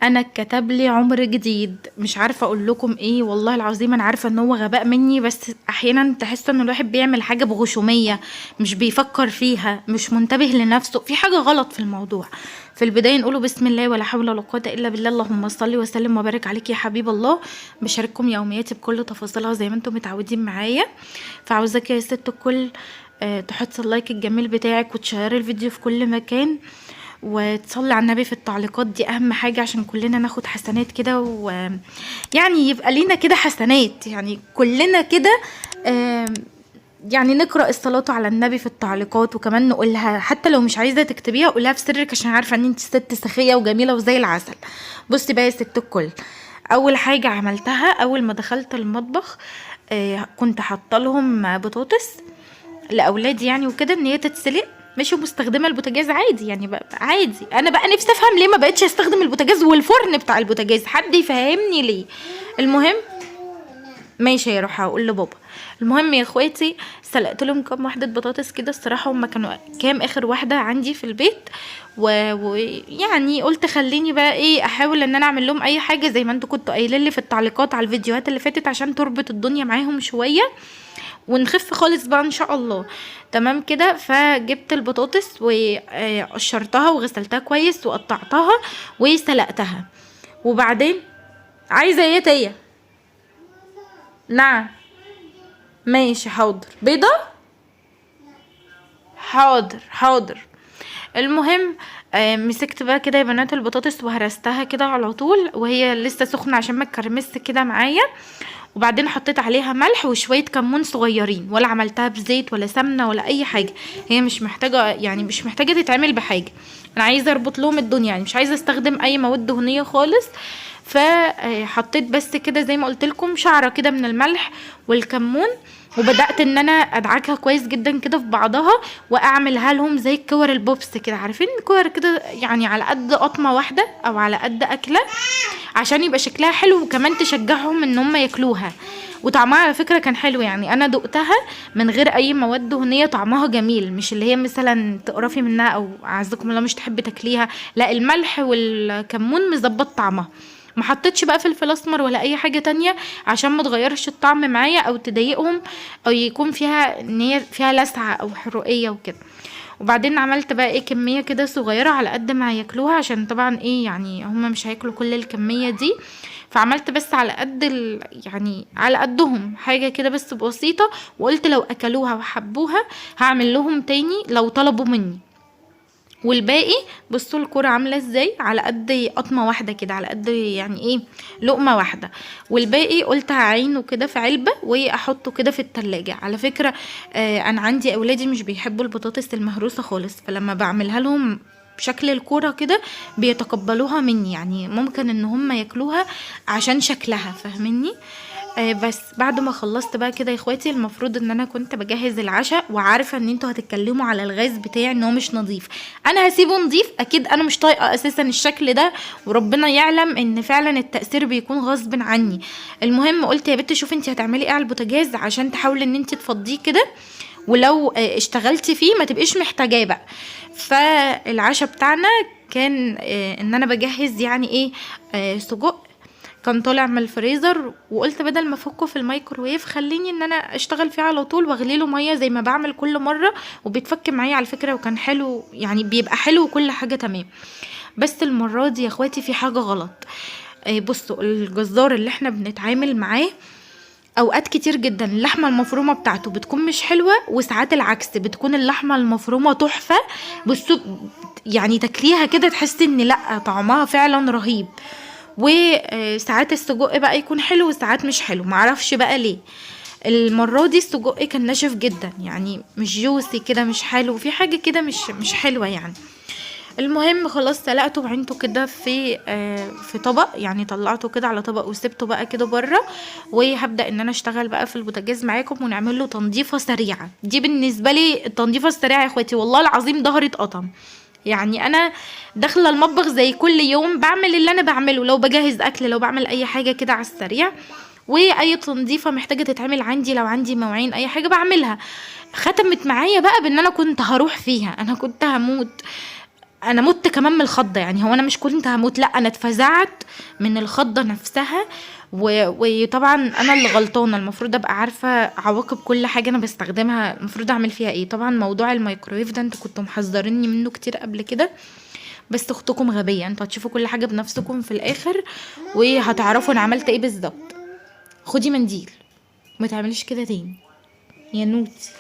انا كتب لي عمر جديد، مش عارفه اقول لكم ايه. والله العظيم انا عارفه ان هو غباء مني، بس احيانا تحس ان الواحد بيعمل حاجه بغشوميه، مش بيفكر فيها، مش منتبه لنفسه، في حاجه غلط في الموضوع. في البدايه نقوله بسم الله ولا حول ولا قوه الا بالله، اللهم صل وسلم وبارك عليك يا حبيب الله. بشارككم يومياتي بكل تفاصيلها زي ما انتم متعودين معايا. فعاوزاك يا ست الكل تحط اللايك الجميل بتاعك وتشير الفيديو في كل مكان، وتصلي على النبي في التعليقات، دي اهم حاجة عشان كلنا ناخد حسنات كده، يعني يبقى لينا كده حسنات، يعني كلنا كده. آم، يعني نقرأ الصلاة على النبي في التعليقات، وكمان نقولها حتى لو مش عايزة تكتبيها قولها في سرك، عشان عارفة ان انت ست سخية وجميلة وزي العسل. بصي بقى يا ست الكل، اول حاجة عملتها اول ما دخلت المطبخ، كنت حاطه لهم بطاطس لاولادي يعني وكده ان هي تتسلق. مش مستخدمه البوتاجاز عادي، يعني بقى عادي. انا بقى نفسي افهم ليه ما بقتش استخدم البوتاجاز والفرن بتاع البوتاجاز، حد يفهمني ليه. المهم ماشي يا روح هقول لبابا. المهم يا اخواتي، سلقت لهم كام واحده بطاطس كده، الصراحه هم كانوا كام اخر واحده عندي في البيت، ويعني قلت خليني بقى ايه احاول ان انا اعمل لهم اي حاجه زي ما انتوا كنتوا قايلين لي في التعليقات على الفيديوهات اللي فاتت، عشان تربط الدنيا معاهم شويه ونخف خالص بقى ان شاء الله. تمام كده، فجبت البطاطس وقشرتها وغسلتها كويس وقطعتها وسلقتها. وبعدين عايزه ايه تيه؟ نعم. ماشي حاضر. بيضه. حاضر حاضر. المهم مسكت بقى كده يا بنات البطاطس وهرستها كده على طول وهي لسه سخنه عشان ما تكرمس كده معايا. وبعدين حطيت عليها ملح وشويه كمون صغيرين، ولا عملتها بزيت ولا سمنه ولا اي حاجه. هي مش محتاجه، يعني مش محتاجه تتعمل بحاجه. انا عايزه اربط لهم الدنيا، يعني مش عايزه استخدم اي مواد دهنيه خالص. فحطيت بس كده زي ما قلت لكم شعره كده من الملح والكمون، وبدات ان انا ادعكها كويس جدا كده في بعضها، واعملها لهم زي كور البوبس كده، عارفين كور كده يعني على قد قطمه واحده او على قد اكله، عشان يبقى شكلها حلو وكمان تشجعهم ان هم ياكلوها. وطعمها على فكره كان حلو، يعني انا دقتها من غير اي مواد دهنيه، طعمها جميل، مش اللي هي مثلا تقرفي منها او اعزكم الله مش تحبي تاكليها، لا الملح والكمون مظبط طعمها. ما حطيتش بقى فلفل اسمر ولا اي حاجه تانية عشان ما تغيرش الطعم معايا او تضايقهم، او يكون فيها ان هي فيها لسعه او حرقيه وكده. وبعدين عملت بقى ايه كميه كده صغيره على قد ما هياكلوها، عشان طبعا ايه يعني هما مش هياكلوا كل الكميه دي. فعملت بس على قد يعني على قدهم حاجه كده بس بسيطه، وقلت لو اكلوها وحبوها هعمل لهم تاني لو طلبوا مني. والباقي بصوا الكرة عاملة ازاي، على قد قطمة واحدة كده، على قد يعني ايه لقمة واحدة. والباقي قلت هعينه كده في علبة واحطه كده في التلاجة. على فكرة انا عندي اولادي مش بيحبوا البطاطس المهروسة خالص، فلما بعملها لهم بشكل الكورة كده بيتقبلوها مني، يعني ممكن ان هم ياكلوها عشان شكلها، فاهميني؟ بس بعد ما خلصت بقى كده يا اخواتي، المفروض ان انا كنت بجهز العشاء، وعارفه ان انتوا هتتكلموا على الغاز بتاعي ان هو مش نظيف. انا هسيبه نظيف اكيد، انا مش طايقه اساسا الشكل ده، وربنا يعلم ان فعلا التأثير بيكون غصب عني. المهم قلت يا بنت شوفي انت هتعملي ايه على البوتاجاز عشان تحاولي ان انت تفضيه كده، ولو اشتغلتي فيه ما تبقيش محتاجاه بقى. فالعشاء بتاعنا كان ان انا بجهز يعني ايه سجق كان طالع من الفريزر، وقلت بدل ما افكه في الميكروويف خليني ان انا اشتغل فيه على طول واغلي له ميه زي ما بعمل كل مره، وبيتفك معايا على فكره وكان حلو، يعني بيبقى حلو وكل حاجه تمام. بس المره دي يا اخواتي في حاجه غلط. بصوا الجزار اللي احنا بنتعامل معاه اوقات كتير جدا اللحمه المفرومه بتاعته بتكون مش حلوه، وساعات العكس بتكون اللحمه المفرومه تحفه. بصوا يعني تاكليها كده تحسي ان لا طعمها فعلا رهيب. وساعات السجق بقى يكون حلو وساعات مش حلو، معرفش بقى ليه. المرة دي السجق كان ناشف جدا، يعني مش جوسي كده، مش حلو، في حاجة كده مش حلوة يعني. المهم خلاص سلقته وعينته كده في طبق، يعني طلعته كده على طبق وسبته بقى كده بره. وهبدأ ان انا اشتغل بقى في البوتاجاز معاكم ونعمل له تنظيفة سريعة. دي بالنسبة لي التنظيفة السريعة يا اخواتي والله العظيم ظهري اتقطم. يعني انا داخله المطبخ زي كل يوم بعمل اللي انا بعمله، لو بجهز اكل لو بعمل اي حاجه كده على السريع، واي تنظيفه محتاجه تتعمل عندي، لو عندي مواعين اي حاجه بعملها. ختمت معايا بقى بان انا كنت هروح فيها، انا كنت هموت. انا مت كمان من الخضه، يعني هو انا مش كنت هموت، لا انا اتفزعت من الخضه نفسها. وطبعا انا اللي غلطانه، المفروض ابقى عارفه عواقب كل حاجه انا بستخدمها المفروض اعمل فيها ايه. طبعا موضوع الميكرويف ده انتوا كنتوا محذريني منه كتير قبل كده، بس اختكم غبيه، انتوا هتشوفوا كل حاجه بنفسكم في الاخر وهتعرفوا انا عملت ايه بالظبط. خدي منديل، ما تعمليش كده تاني يا نوتي.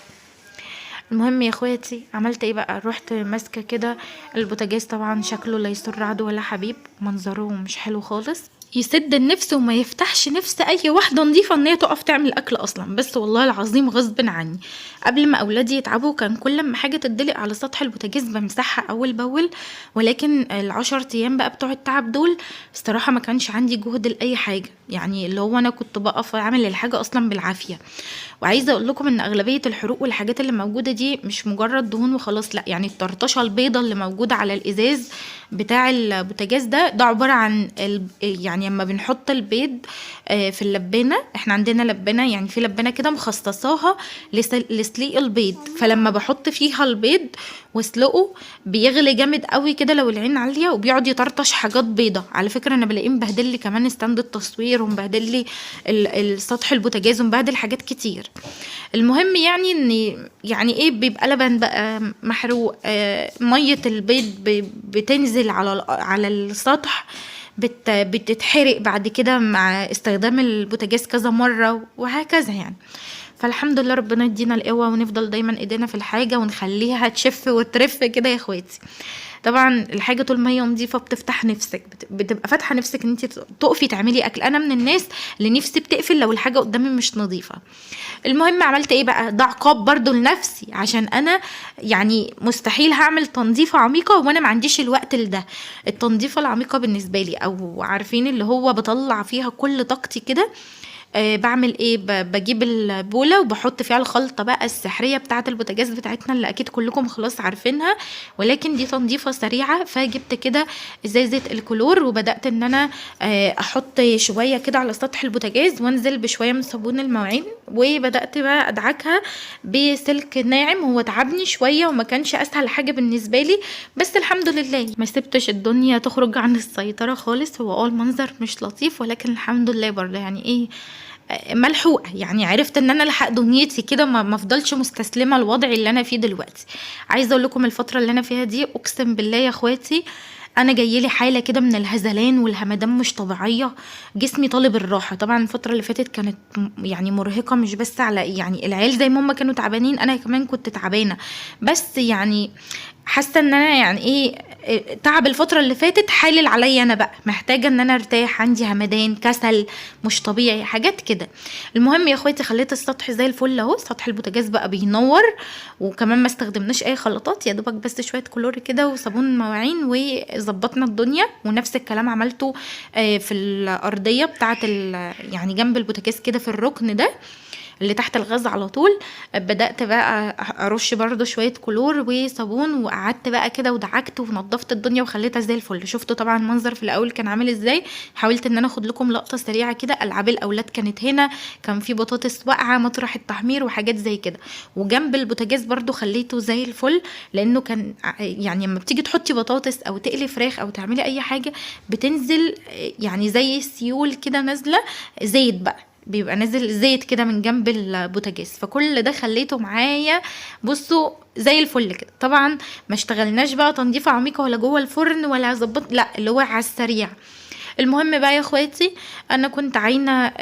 المهم يا اخواتي عملت ايه بقى، رحت ماسكه كده البوتاجاز، طبعا شكله لا يسر عدو ولا حبيب، منظره مش حلو خالص، يسد النفس وما يفتحش نفس اي واحده نظيفه ان هي تقف تعمل اكل اصلا. بس والله العظيم غصب عني، قبل ما اولادي يتعبوا كان كل ما حاجه تدلق على سطح البوتاجاز بمسحها اول باول، ولكن ال10 ايام بقى بتوع التعب دول الصراحه ما كانش عندي جهد لاي حاجه، يعني اللي هو انا كنت بقف اعمل الحاجه اصلا بالعافيه. وعايزه اقول لكم ان اغلبيه الحروق والحاجات اللي موجوده دي مش مجرد دهون وخلاص، لا يعني الطرطشه البيضه اللي موجوده على الازاز بتاع البوتاجاز ده عباره عن يعني اما بنحط البيض في اللبانه، احنا عندنا لبانه يعني في لبانه كده مخصصاها لسليق البيض، فلما بحط فيها البيض واسلقه بيغلي جامد قوي كده لو العين عاليه وبيقعد يطرطش حاجات بيضه. على فكره انا بلاقيه مبهدل لي كمان استند التصوير ومبهدل لي السطح البوتاجاز ومبهدل حاجات كتير. المهم يعني ان يعني ايه بيبقى لبن بقى محروق، ميه البيض بتنزل على السطح، بتتحرق بعد كده مع استخدام البوتاجاز كذا مره وهكذا يعني. فالحمد لله ربنا يدينا القوه ونفضل دايما ايدينا في الحاجه ونخليها تشف وترف كده يا اخواتي. طبعا الحاجه طول ما هي نظيفه بتفتح نفسك، بتبقى فاتحه نفسك ان انت تقفي تعملي اكل. انا من الناس اللي نفسي بتقفل لو الحاجه قدامي مش نظيفه. المهم عملت ايه بقى، ده عقاب برضو لنفسي، عشان انا يعني مستحيل هعمل تنظيفه عميقه وانا ما عنديش الوقت لده. التنظيفه العميقه بالنسبه لي او عارفين اللي هو بطلع فيها كل طاقتي كده، بعمل ايه، بجيب البوله وبحط فيها الخلطه بقى السحريه بتاعه البوتاجاز بتاعتنا اللي اكيد كلكم خلاص عارفينها، ولكن دي تنظيفه سريعه. فجبت كده ازازه الكلور وبدات ان انا احط شويه كده على سطح البوتاجاز وانزل بشويه من صابون المواعين، وبدات بقى ادعكها بسلك ناعم. هو تعبني شويه وما كانش اسهل حاجه بالنسبه لي، بس الحمد لله ما سبتش الدنيا تخرج عن السيطره خالص. هو المنظر مش لطيف ولكن الحمد لله برضه يعني ايه ملحوقه، يعني عرفت ان انا الحق دنيتي كده، ما افضلش مستسلمه لوضعي اللي انا فيه دلوقتي. عايزه اقول لكم الفتره اللي انا فيها دي اقسم بالله يا اخواتي انا جايلي حاله كده من الهزلان والهمدان مش طبيعيه، جسمي طالب الراحه. طبعا الفتره اللي فاتت كانت يعني مرهقه، مش بس على يعني العيال زي ما هم كانوا تعبانين انا كمان كنت تعبانه، بس يعني حاسه ان انا يعني ايه تعب الفتره اللي فاتت حالل عليا انا بقى، محتاجه ان انا ارتاح، عندي همدان كسل مش طبيعي حاجات كده. المهم يا اخواتي خليت السطح زي الفل اهو، سطح البوتاجاز بقى بينور، وكمان ما استخدمناش اي خلطات، يا دوبك بس شويه كلور كده وصابون مواعين وظبطنا الدنيا. ونفس الكلام عملته في الارضيه بتاعه يعني جنب البوتاجاز كده في الركن ده اللي تحت الغاز على طول. بدأت بقى ارش برضو شوية كلور وصابون، وقعدت بقى كده ودعكت ونضفت الدنيا وخليتها زي الفل. شفتوا طبعا المنظر في الاول كان عامل ازاي، حاولت ان انا اخد لكم لقطة سريعة كده. العاب الاولاد كانت هنا، كان في بطاطس واقعة مطرح التحمير وحاجات زي كده، وجنب البوتاجاز برضو خليته زي الفل، لانه كان يعني لما بتيجي تحطي بطاطس او تقلي فراخ او تعملي اي حاجة بتنزل يعني زي السيول كده نازلة زيت بقى، بيبقى نازل زيت كده من جنب البوتاجاز. فكل ده خليته معايا بصوا زي الفل كده. طبعا ما اشتغلناش بقى تنظيفه عميقه ولا جوه الفرن ولا ظبط، لا اللي هو على السريع. المهم بقى يا اخواتي انا كنت عاينه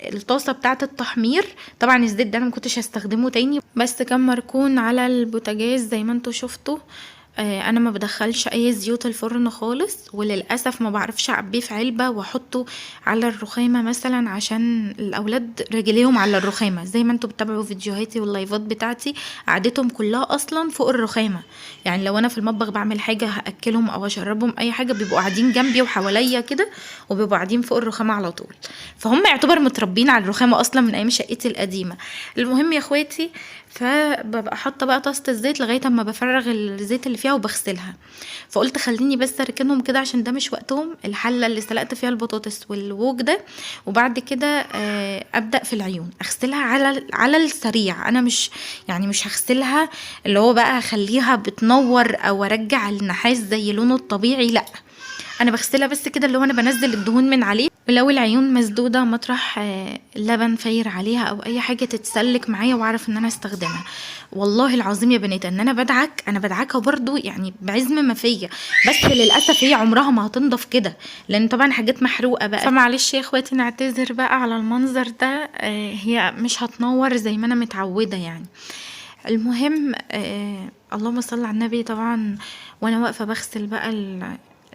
الطاسه بتاعه التحمير، طبعا الزيت ده انا ما كنتش هستخدمه تاني، بس كان مركون على البوتاجاز زي ما انتوا شفتوا. انا ما بدخلش اي زيوت الفرن خالص، وللاسف ما بعرفش اعبيه في علبه واحطه على الرخامه مثلا، عشان الاولاد رجليهم على الرخامه زي ما انتوا بتتابعوا فيديوهاتي واللايفات بتاعتي قعدتهم كلها اصلا فوق الرخامه. يعني لو انا في المطبخ بعمل حاجه هاكلهم او اشربهم اي حاجه بيبقوا قاعدين جنبي وحواليا كده، وبيبقوا قاعدين فوق الرخامه على طول، فهم يعتبر متربين على الرخامه اصلا من ايام شقتي القديمه. المهم يا اخواتي فببقى حاطه بقى طاسه الزيت لغايه اما بفرغ الزيت اللي فيها وبغسلها. فقلت خليني بس اركنهم كده عشان ده مش وقتهم، الحله اللي سلقت فيها البطاطس والوك ده. وبعد كده ابدا في العيون اغسلها على السريع. انا مش هغسلها اللي هو بقى اخليها بتنور او ارجع النحاس زي لونه الطبيعي، لا، انا بغسلها بس كده اللي هو انا بنزل الدهون من عليه. ولو العيون مسدوده مطرح لبن فاير عليها او اي حاجه تتسلك معايا واعرف ان انا استخدمها. والله العظيم يا بنات ان انا بدعكها برضو يعني بعزم ما فيا، بس للاسف هي عمرها ما هتنضف كده لان طبعا حاجات محروقه بقى. فمعلش يا اخواتي نعتذر بقى على المنظر ده، هي مش هتنور زي ما انا متعوده يعني. المهم اللهم صل على النبي. طبعا وانا واقفه بغسل بقى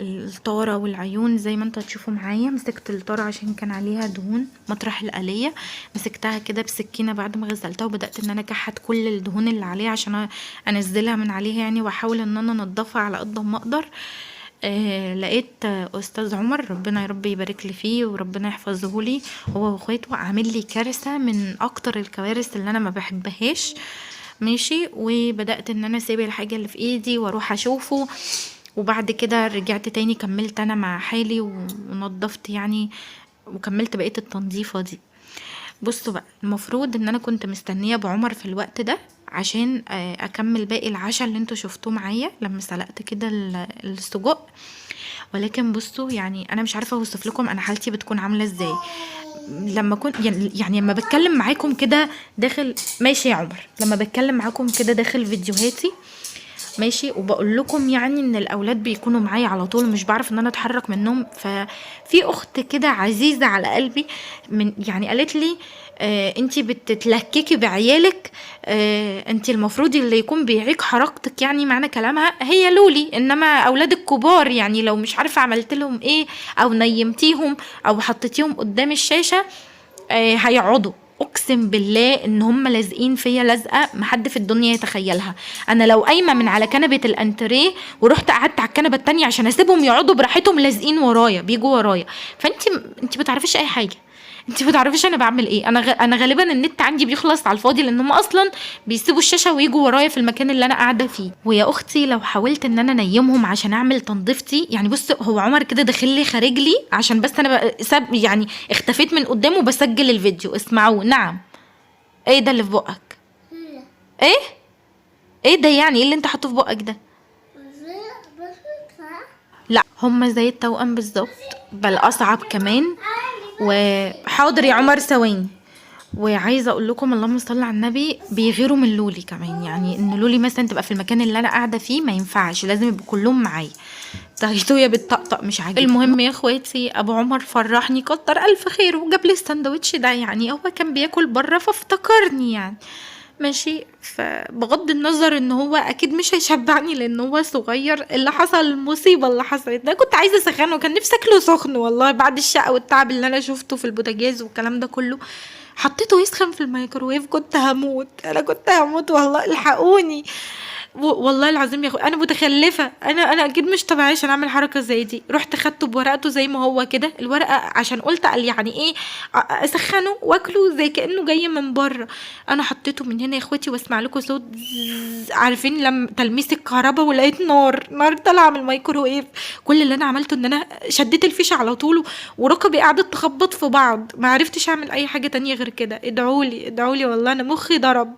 الطاره والعيون زي ما انتوا هتشوفوا معايا، مسكت الطاره عشان كان عليها دهون مطرح القليه، مسكتها كده بسكينه بعد ما غسلتها وبدات ان انا اكحت كل الدهون اللي عليها عشان انزلها من عليها يعني، واحاول ان انا انضفها على قد ما اقدر. لقيت استاذ عمر ربنا يا رب يبارك لي فيه وربنا يحفظه لي، هو واخواته عامل لي كارثه من اكتر الكوارث اللي انا ما بحبهاش. ماشي، وبدات ان انا اسيب الحاجه اللي في ايدي واروح اشوفه. وبعد كده رجعت تاني كملت انا مع حالي ونضفت يعني، وكملت بقية التنظيفة دي. بصوا بقى، المفروض ان انا كنت مستنية بعمر في الوقت ده عشان اكمل باقي العشاء اللي انتوا شفتوه معايا لما سلقت كده السجق. ولكن بصوا يعني انا مش عارفة اوصف لكم انا حالتي بتكون عاملة ازاي لما كنت يعني لما بتكلم معاكم كده داخل. ماشي يا عمر، لما بتكلم معاكم كده داخل فيديوهاتي ماشي، وبقول لكم يعني ان الاولاد بيكونوا معايا على طول مش بعرف ان انا اتحرك منهم. ففي اخت كده عزيزه على قلبي من يعني قالت لي انتي بتتلككي بعيالك، انتي المفروض اللي يكون بيعيق حركتك يعني. معنى كلامها هي لولي، انما اولاد الكبار يعني لو مش عارفه عملت لهم ايه او نيمتيهم او حطيتيهم قدام الشاشه هيقعدوا. اقسم بالله ان هم لازقين فيا لازقه محد في الدنيا يتخيلها. انا لو قايمه من على كنبه الانتريه ورحت قعدت على الكنبه التانية عشان اسيبهم يقعدوا براحتهم لازقين ورايا بيجوا ورايا. فانت بتعرفيش اي حاجه، انت بتعرفيش انا بعمل ايه. انا غالبا النت عندي بيخلص على الفاضي لان هم اصلا بيسيبوا الشاشه ويجوا ورايا في المكان اللي انا قاعده فيه. ويا اختي لو حاولت ان انا انيمهم عشان اعمل تنظيفتي يعني، بص هو عمر كده داخل لي خارج لي عشان بس انا يعني اختفيت من قدامه بسجل الفيديو. اسمعوه. نعم. ايه ده اللي في بقك؟ ايه ايه ده يعني؟ ايه اللي انت حاطه في بقك ده؟ لا هما زي التوأم بالظبط، بل اصعب كمان. وحاضر يا عمر ثواني. وعايزه اقول لكم اللهم صل على النبي بيغيروا من لولي كمان، يعني ان لولي مثلا تبقى في المكان اللي انا قاعده فيه ما ينفعش، لازم يبقوا كلهم معايا. تغيتويا بالطقطق مش عاجبني. المهم يا اخواتي ابو عمر فرحني كتر الف خير وجاب لي الساندوتش ده، يعني هو كان بياكل بره فافتكرني يعني. ماشي، فبغض النظر ان هو اكيد مش هيشبعني لان هو صغير، اللي حصل المصيبه اللي حصلت ده كنت عايزه اسخنه، كان نفسي اكله سخن والله بعد الشقه والتعب اللي انا شفته في البوتاجاز والكلام ده كله. حطيته يسخن في الميكروويف كنت هموت، انا كنت هموت والله الحقوني. والله العظيم يا اخويا انا متخلفه، انا اكيد مش طبيعيه عشان اعمل حركه زي دي. رحت خدته بورقته زي ما هو كده الورقه عشان قلت قال يعني ايه اسخنه واكله زي كانه جاي من بره. انا حطيته من هنا يا اخواتي واسمع لكم صوت عارفين لما تلميس الكهرباء ولقيت نار طالعه من الميكروويف. كل اللي انا عملته ان انا شديت الفيشه على طول وركبي قعدت تخبط في بعض، ما عرفتش اعمل اي حاجه تانية غير كده. ادعولي ادعولي والله انا مخي ضرب.